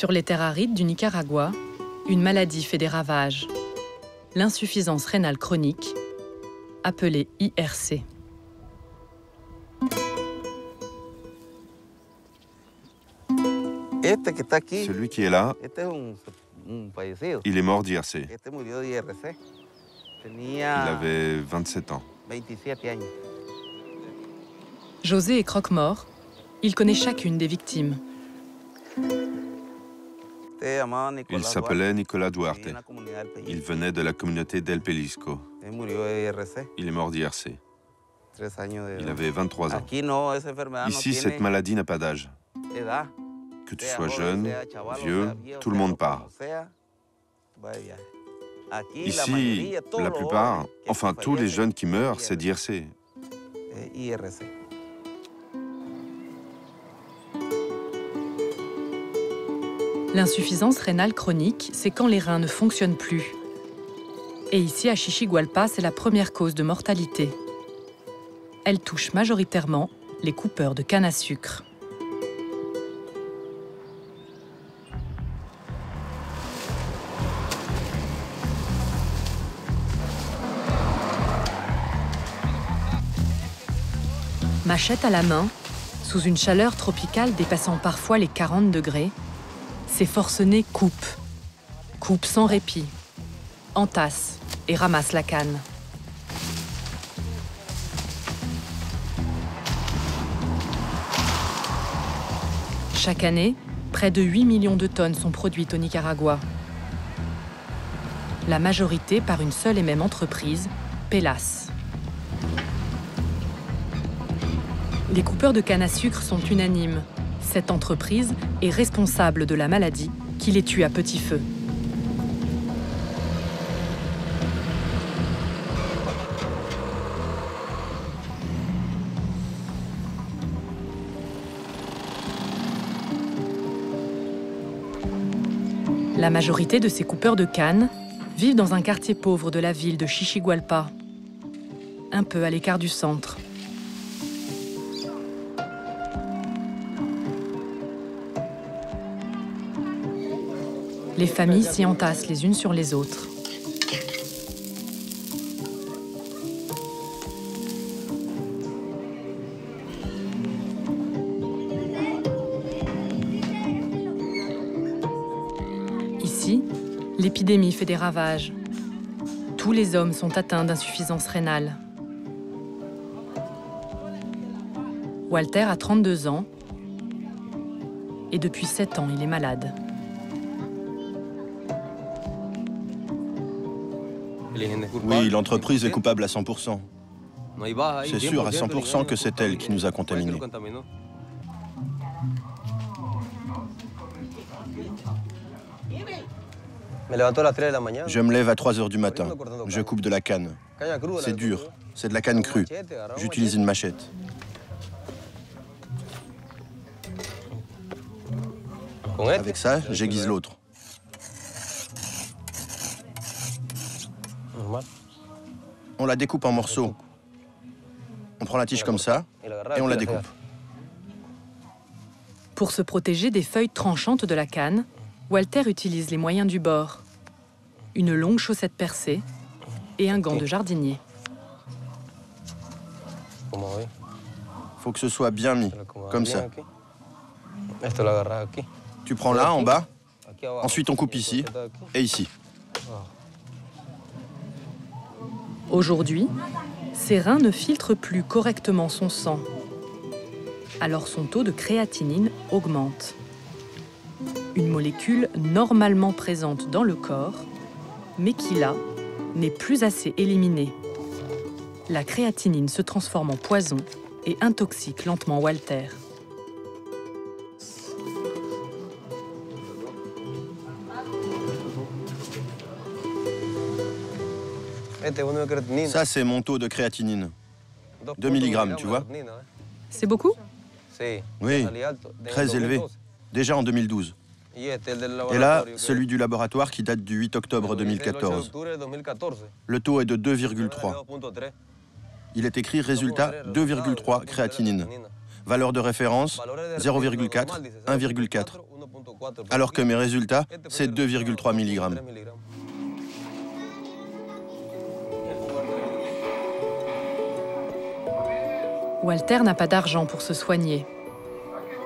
Sur les terres arides du Nicaragua, une maladie fait des ravages. L'insuffisance rénale chronique, appelée IRC. Celui qui est là, il est mort d'IRC. Il avait 27 ans. José est croque-mort. Il connaît chacune des victimes. Il s'appelait Nicolas Duarte. Il venait de la communauté d'El Pelisco. Il est mort d'IRC. Il avait 23 ans. Ici, cette maladie n'a pas d'âge. Que tu sois jeune, vieux, tout le monde part. Ici, la plupart, enfin tous les jeunes qui meurent, c'est d'IRC. L'insuffisance rénale chronique, c'est quand les reins ne fonctionnent plus. Et ici, à Xixihualpa, c'est la première cause de mortalité. Elle touche majoritairement les coupeurs de canne à sucre. Machette à la main, sous une chaleur tropicale dépassant parfois les 40 degrés, ces forcenés coupent. Coupent sans répit, entassent et ramassent la canne. Chaque année, près de 8 millions de tonnes sont produites au Nicaragua. La majorité par une seule et même entreprise, Pelas. Les coupeurs de canne à sucre sont unanimes. Cette entreprise est responsable de la maladie qui les tue à petit feu. La majorité de ces coupeurs de canne vivent dans un quartier pauvre de la ville de Xixihualpa, un peu à l'écart du centre. Les familles s'y entassent les unes sur les autres. Ici, l'épidémie fait des ravages. Tous les hommes sont atteints d'insuffisance rénale. Walter a 32 ans et depuis 7 ans, il est malade. Oui, l'entreprise est coupable à 100%. C'est sûr à 100% que c'est elle qui nous a contaminés. Je me lève à 3 h du matin. Je coupe de la canne. C'est dur. C'est de la canne crue. J'utilise une machette. Avec ça, j'aiguise l'autre. On la découpe en morceaux. On prend la tige comme ça et on la découpe. Pour se protéger des feuilles tranchantes de la canne, Walter utilise les moyens du bord. Une longue chaussette percée et un gant de jardinier. Faut que ce soit bien mis, comme ça. Tu prends là, en bas. Ensuite, on coupe ici et ici. Aujourd'hui, ses reins ne filtrent plus correctement son sang. Alors son taux de créatinine augmente. Une molécule normalement présente dans le corps, mais qui, là, n'est plus assez éliminée. La créatinine se transforme en poison et intoxique lentement Walter. Ça, c'est mon taux de créatinine. 2 mg, tu vois? C'est beaucoup? Oui, très élevé. Déjà en 2012. Et là, celui du laboratoire qui date du 8 octobre 2014. Le taux est de 2,3. Il est écrit résultat 2,3 créatinine. Valeur de référence 0,4, 1,4. alors que mes résultats, c'est 2,3 mg. Walter n'a pas d'argent pour se soigner.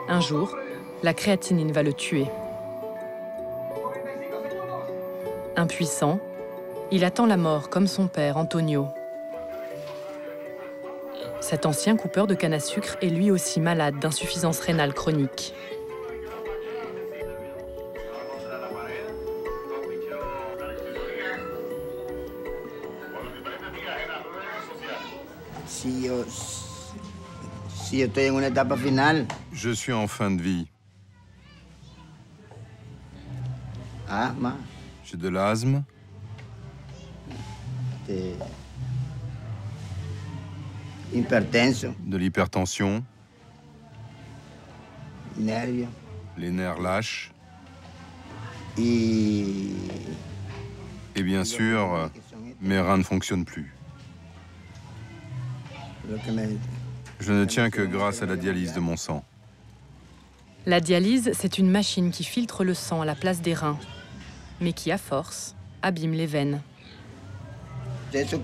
Un jour, la créatinine va le tuer. Impuissant, il attend la mort comme son père, Antonio. Cet ancien coupeur de canne à sucre est lui aussi malade d'insuffisance rénale chronique. Je suis en fin de vie. J'ai de l'asthme. De l'hypertension. Les nerfs lâches. Et bien sûr, mes reins ne fonctionnent plus. Je ne tiens que grâce à la dialyse de mon sang. La dialyse, c'est une machine qui filtre le sang à la place des reins, mais qui, à force, abîme les veines. J'attends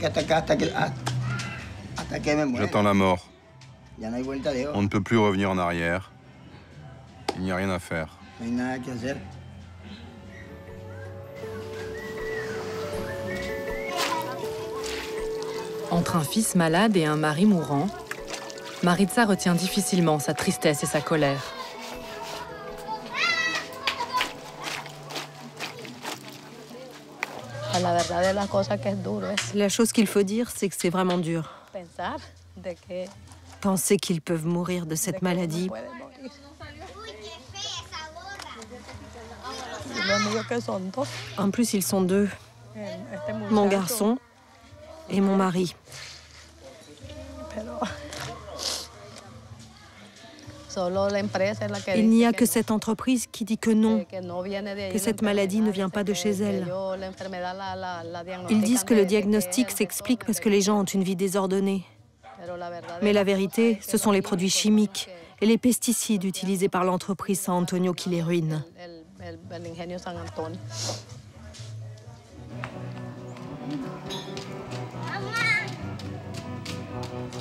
la mort. On ne peut plus revenir en arrière. Il n'y a rien à faire. Entre un fils malade et un mari mourant, Maritza retient difficilement sa tristesse et sa colère. La chose qu'il faut dire, c'est que c'est vraiment dur. Penser qu'ils peuvent mourir de cette maladie. En plus, ils sont deux. Mon garçon et mon mari. Il n'y a que cette entreprise qui dit que non, que cette maladie ne vient pas de chez elle. Ils disent que le diagnostic s'explique parce que les gens ont une vie désordonnée. Mais la vérité, ce sont les produits chimiques et les pesticides utilisés par l'entreprise San Antonio qui les ruinent.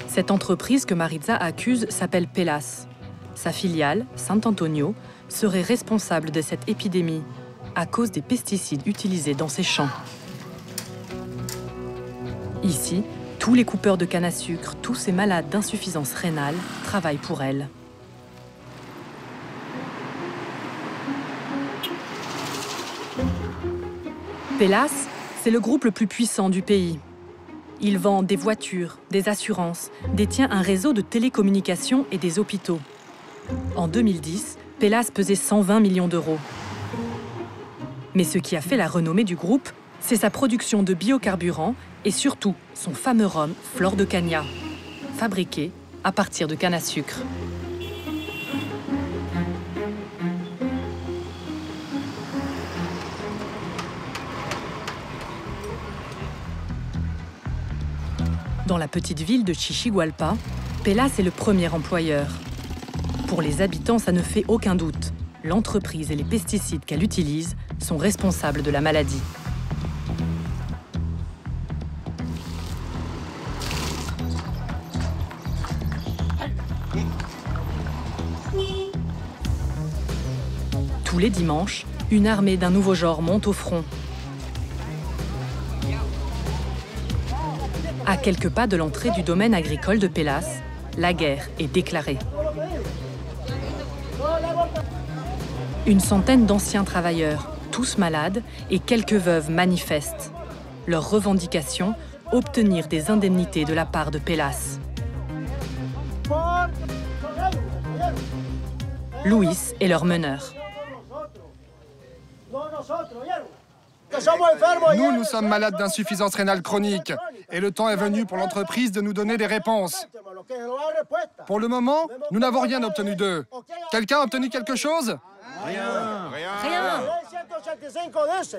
Cette entreprise que Maritza accuse s'appelle Pelas. Sa filiale, San Antonio, serait responsable de cette épidémie à cause des pesticides utilisés dans ses champs. Ici, tous les coupeurs de canne à sucre, tous ces malades d'insuffisance rénale travaillent pour elle. Pelas, c'est le groupe le plus puissant du pays. Il vend des voitures, des assurances, détient un réseau de télécommunications et des hôpitaux. En 2010, Pelas pesait 120 millions d'euros. Mais ce qui a fait la renommée du groupe, c'est sa production de biocarburants et surtout son fameux rhum Flor de Caña, fabriqué à partir de canne à sucre. Dans la petite ville de Chichihualpa, Pelas est le premier employeur. Pour les habitants, ça ne fait aucun doute. L'entreprise et les pesticides qu'elle utilise sont responsables de la maladie. Tous les dimanches, une armée d'un nouveau genre monte au front. À quelques pas de l'entrée du domaine agricole de Pelas, la guerre est déclarée. Une centaine d'anciens travailleurs, tous malades, et quelques veuves manifestent. Leur revendication, obtenir des indemnités de la part de Pelas. Luis est leur meneur. Nous sommes malades d'insuffisance rénale chronique. Et le temps est venu pour l'entreprise de nous donner des réponses. Pour le moment, nous n'avons rien obtenu d'eux. Quelqu'un a obtenu quelque chose ? Rien.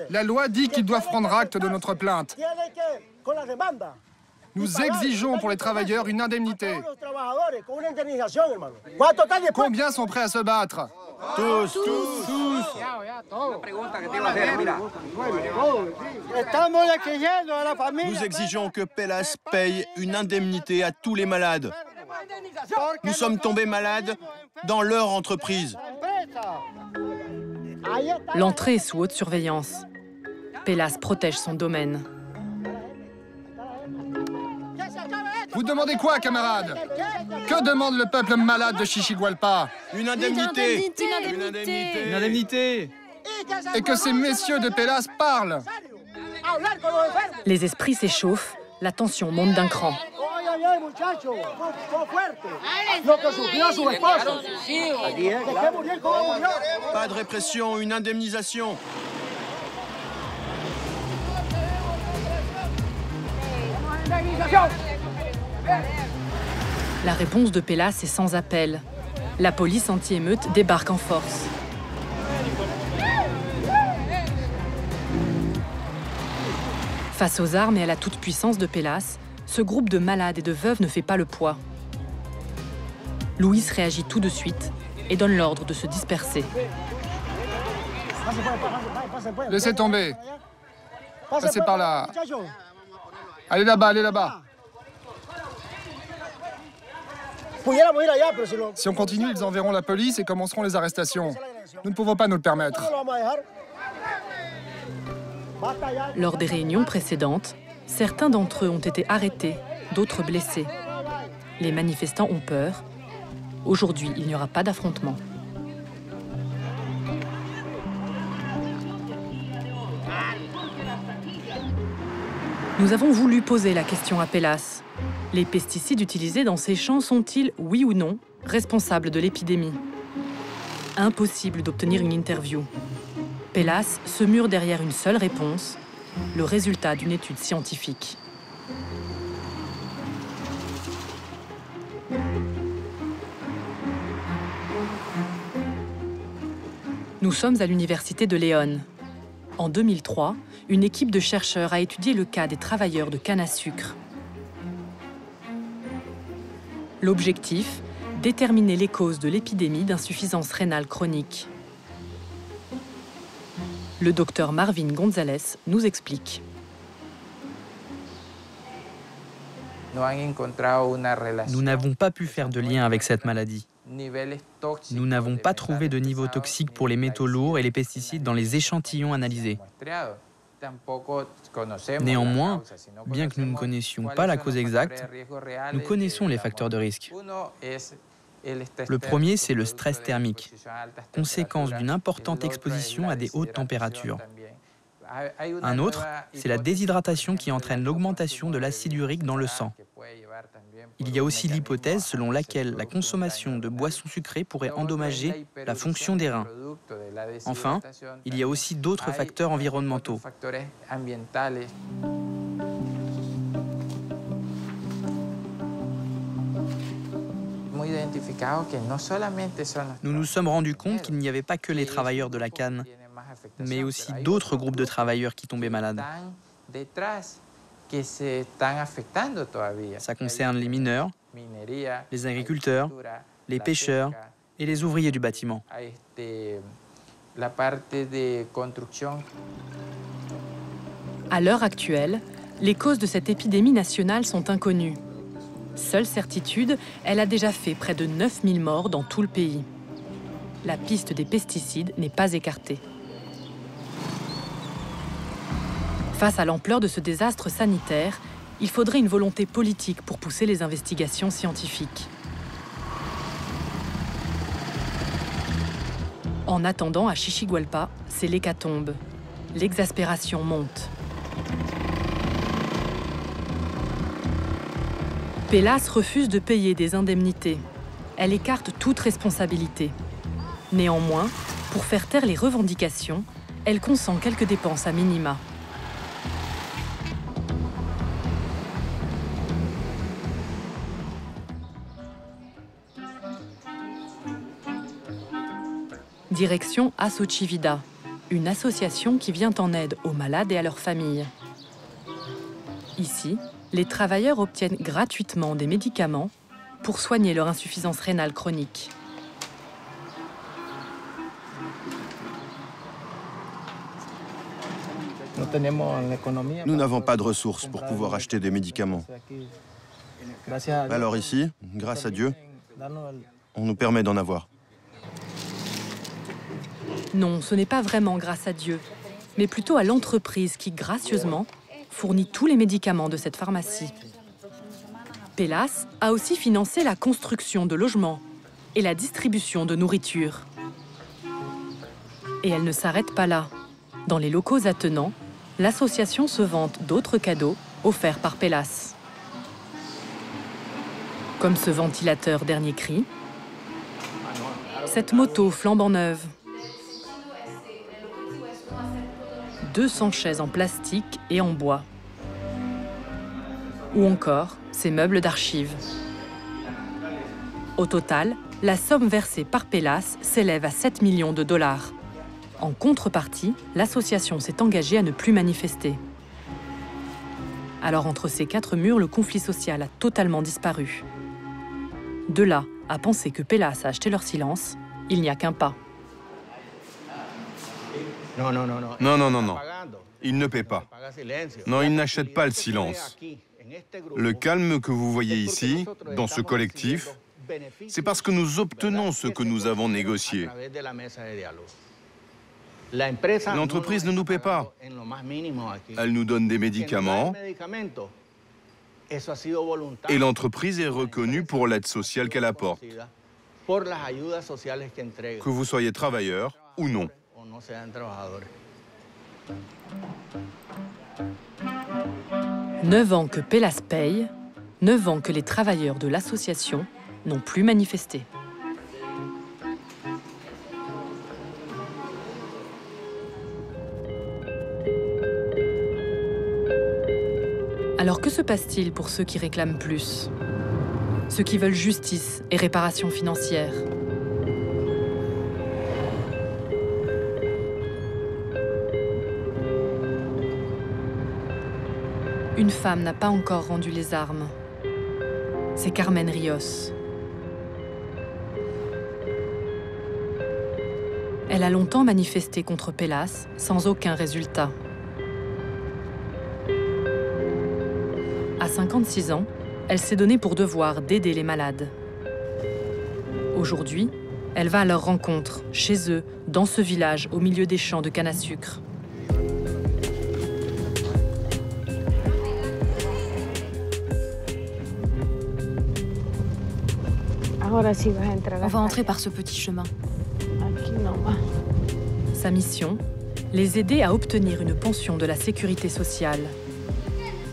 La loi dit qu'ils doivent prendre acte de notre plainte. Nous exigeons pour les travailleurs une indemnité. Combien sont prêts à se battre ? Tous. Nous exigeons que Pelas paye une indemnité à tous les malades. Nous sommes tombés malades dans leur entreprise. L'entrée est sous haute surveillance. Pelas protège son domaine. Vous demandez quoi, camarades? Que demande le peuple malade de Xixihualpa? Une indemnité. Une indemnité. Et que ces messieurs de Pelas parlent. Les esprits s'échauffent, la tension monte d'un cran. Pas de répression, une indemnisation. La réponse de Pelas est sans appel. La police anti-émeute débarque en force. Face aux armes et à la toute-puissance de Pelas, ce groupe de malades et de veuves ne fait pas le poids. Luis réagit tout de suite et donne l'ordre de se disperser. Laissez tomber. Passez par là. Allez là-bas, allez là-bas. Si on continue, ils enverront la police et commenceront les arrestations. Nous ne pouvons pas nous le permettre. Lors des réunions précédentes, certains d'entre eux ont été arrêtés, d'autres blessés. Les manifestants ont peur. Aujourd'hui, il n'y aura pas d'affrontement. Nous avons voulu poser la question à Pelas. Les pesticides utilisés dans ces champs sont-ils, oui ou non, responsables de l'épidémie? Impossible d'obtenir une interview. Pelas se mure derrière une seule réponse, le résultat d'une étude scientifique. Nous sommes à l'université de León. En 2003, une équipe de chercheurs a étudié le cas des travailleurs de canne à sucre. L'objectif, déterminer les causes de l'épidémie d'insuffisance rénale chronique. Le docteur Marvin González nous explique. Nous n'avons pas pu faire de lien avec cette maladie. Nous n'avons pas trouvé de niveau toxique pour les métaux lourds et les pesticides dans les échantillons analysés. Néanmoins, bien que nous ne connaissions pas la cause exacte, nous connaissons les facteurs de risque. Le premier, c'est le stress thermique, conséquence d'une importante exposition à des hautes températures. Un autre, c'est la déshydratation qui entraîne l'augmentation de l'acide urique dans le sang. Il y a aussi l'hypothèse selon laquelle la consommation de boissons sucrées pourrait endommager la fonction des reins. Enfin, il y a aussi d'autres facteurs environnementaux. Nous nous sommes rendus compte qu'il n'y avait pas que les travailleurs de la canne, mais aussi d'autres groupes de travailleurs qui tombaient malades. Ça concerne les mineurs, les agriculteurs, les pêcheurs et les ouvriers du bâtiment. À l'heure actuelle, les causes de cette épidémie nationale sont inconnues. Seule certitude, elle a déjà fait près de 9000 morts dans tout le pays. La piste des pesticides n'est pas écartée. Face à l'ampleur de ce désastre sanitaire, il faudrait une volonté politique pour pousser les investigations scientifiques. En attendant, à Xixihualpa, c'est l'hécatombe. L'exaspération monte. Pelas refuse de payer des indemnités. Elle écarte toute responsabilité. Néanmoins, pour faire taire les revendications, elle consent quelques dépenses à minima. Direction Asocivida, une association qui vient en aide aux malades et à leurs familles. Ici, les travailleurs obtiennent gratuitement des médicaments pour soigner leur insuffisance rénale chronique. Nous n'avons pas de ressources pour pouvoir acheter des médicaments. Alors ici, grâce à Dieu, on nous permet d'en avoir. Non, ce n'est pas vraiment grâce à Dieu, mais plutôt à l'entreprise qui, gracieusement, fournit tous les médicaments de cette pharmacie. Pelas a aussi financé la construction de logements et la distribution de nourriture. Et elle ne s'arrête pas là. Dans les locaux attenants, l'association se vante d'autres cadeaux offerts par Pelas. Comme ce ventilateur dernier cri, cette moto flambant neuve, 200 chaises en plastique et en bois, ou encore ces meubles d'archives. Au total, la somme versée par Pelas s'élève à 7 millions de dollars. En contrepartie, l'association s'est engagée à ne plus manifester. Alors entre ces 4 murs, le conflit social a totalement disparu. De là à penser que Pelas a acheté leur silence, il n'y a qu'un pas. Non. Il ne paie pas. Non, il n'achète pas le silence. Le calme que vous voyez ici, dans ce collectif, c'est parce que nous obtenons ce que nous avons négocié. L'entreprise ne nous paie pas. Elle nous donne des médicaments. Et l'entreprise est reconnue pour l'aide sociale qu'elle apporte. Que vous soyez travailleur ou non. 9 ans que Pelas paye, 9 ans que les travailleurs de l'association n'ont plus manifesté. Alors que se passe-t-il pour ceux qui réclament plus? Ceux qui veulent justice et réparation financière? Une femme n'a pas encore rendu les armes. C'est Carmen Rios. Elle a longtemps manifesté contre Pelas sans aucun résultat. À 56 ans, elle s'est donnée pour devoir d'aider les malades. Aujourd'hui, elle va à leur rencontre, chez eux, dans ce village, au milieu des champs de canne à sucre. On va entrer par ce petit chemin. Sa mission, les aider à obtenir une pension de la sécurité sociale.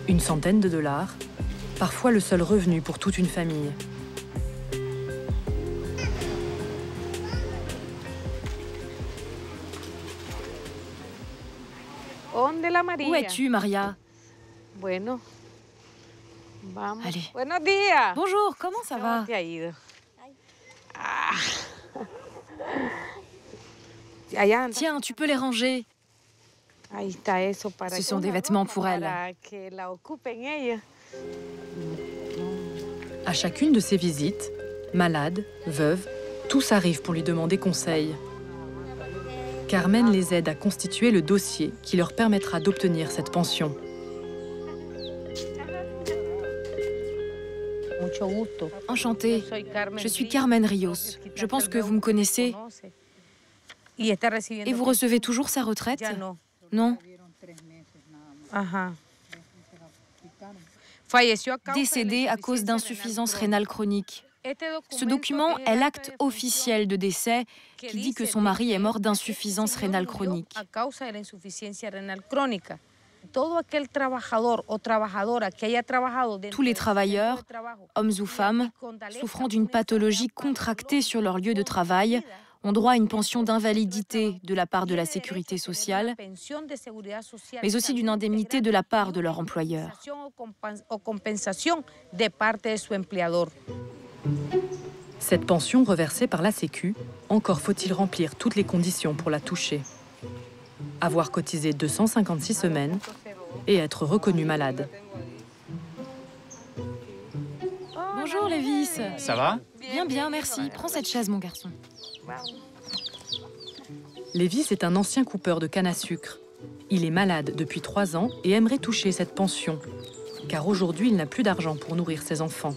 Une centaine de dollars, parfois le seul revenu pour toute une famille. Où es-tu, Maria? Allez. Bonjour, comment ça va? Tiens, tu peux les ranger. Ce sont des vêtements pour elle. À chacune de ses visites, malades, veuves, tous arrivent pour lui demander conseil. Carmen les aide à constituer le dossier qui leur permettra d'obtenir cette pension. Enchantée, je suis Carmen Rios. Je pense que vous me connaissez. Et vous recevez toujours sa retraite? Non. Décédée à cause d'insuffisance rénale chronique. Ce document est l'acte officiel de décès qui dit que son mari est mort d'insuffisance rénale chronique. Tous les travailleurs, hommes ou femmes, souffrant d'une pathologie contractée sur leur lieu de travail, ont droit à une pension d'invalidité de la part de la sécurité sociale, mais aussi d'une indemnité de la part de leur employeur. Cette pension reversée par la Sécu, encore faut-il remplir toutes les conditions pour la toucher. Avoir cotisé 256 semaines et être reconnu malade. Bonjour Lévis. Ça va? Bien, merci. Prends cette chaise, mon garçon. Lévis est un ancien coupeur de canne à sucre. Il est malade depuis 3 ans et aimerait toucher cette pension, car aujourd'hui, il n'a plus d'argent pour nourrir ses enfants.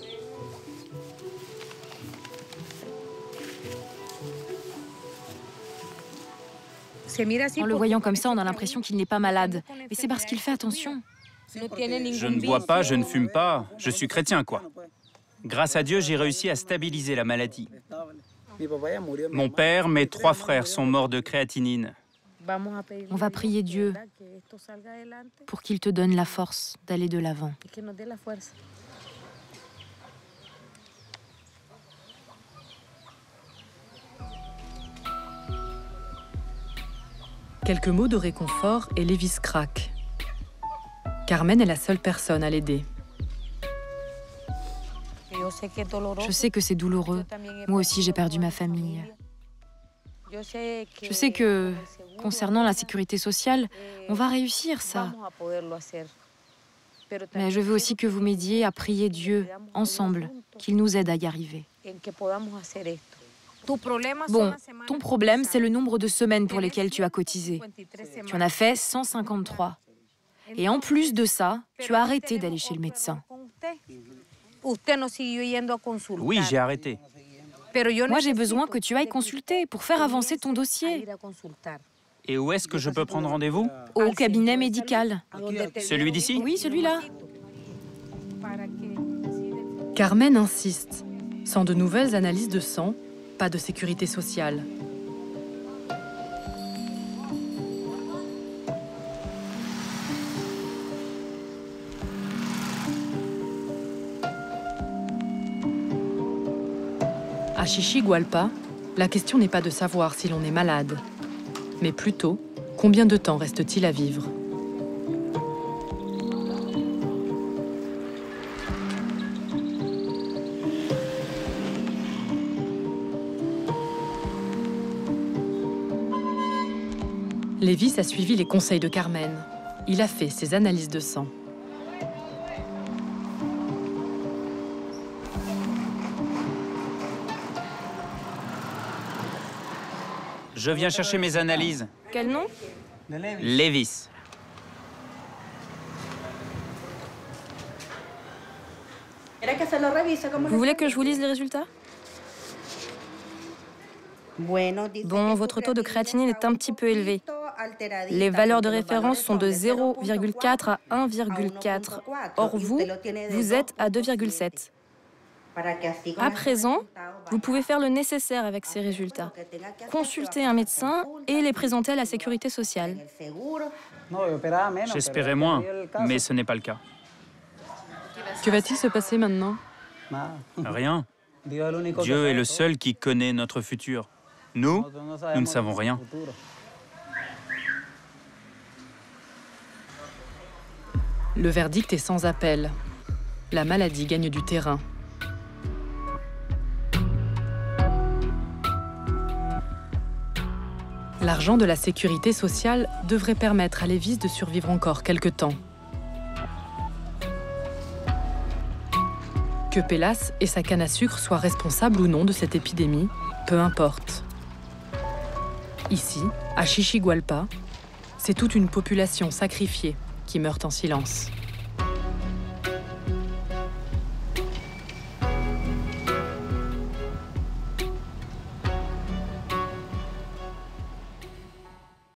En le voyant comme ça, on a l'impression qu'il n'est pas malade. Mais c'est parce qu'il fait attention. Je ne bois pas, je ne fume pas, je suis chrétien, quoi. Grâce à Dieu, j'ai réussi à stabiliser la maladie. Mon père, mes 3 frères sont morts de créatinine. On va prier Dieu pour qu'il te donne la force d'aller de l'avant. Quelques mots de réconfort et Lévis craque. Carmen est la seule personne à l'aider. Je sais que c'est douloureux. Moi aussi, j'ai perdu ma famille. Je sais que, concernant la sécurité sociale, on va réussir ça. Mais je veux aussi que vous m'aidiez à prier Dieu, ensemble, qu'il nous aide à y arriver. Bon, ton problème, c'est le nombre de semaines pour lesquelles tu as cotisé. Tu en as fait 153. Et en plus de ça, tu as arrêté d'aller chez le médecin. Oui, j'ai arrêté. Moi, j'ai besoin que tu ailles consulter pour faire avancer ton dossier. Et où est-ce que je peux prendre rendez-vous? Au cabinet médical. Celui d'ici? Oui, celui-là. Carmen insiste. Sans de nouvelles analyses de sang, pas de sécurité sociale. À Xixihualpa, la question n'est pas de savoir si l'on est malade, mais plutôt combien de temps reste-t-il à vivre. Lévis a suivi les conseils de Carmen. Il a fait ses analyses de sang. Je viens chercher mes analyses. Quel nom? Lévis. Vous voulez que je vous lise les résultats? Bon, votre taux de créatinine est un petit peu élevé. Les valeurs de référence sont de 0,4 à 1,4. Or, vous êtes à 2,7. À présent, vous pouvez faire le nécessaire avec ces résultats. Consulter un médecin et les présenter à la sécurité sociale. J'espérais moins, mais ce n'est pas le cas. Que va-t-il se passer maintenant? Rien. Dieu est le seul qui connaît notre futur. Nous ne savons rien. Le verdict est sans appel. La maladie gagne du terrain. L'argent de la sécurité sociale devrait permettre à Lévis de survivre encore quelque temps. Que Pélas et sa canne à sucre soient responsables ou non de cette épidémie, peu importe. Ici, à Xixihualpa, c'est toute une population sacrifiée qui meurt en silence.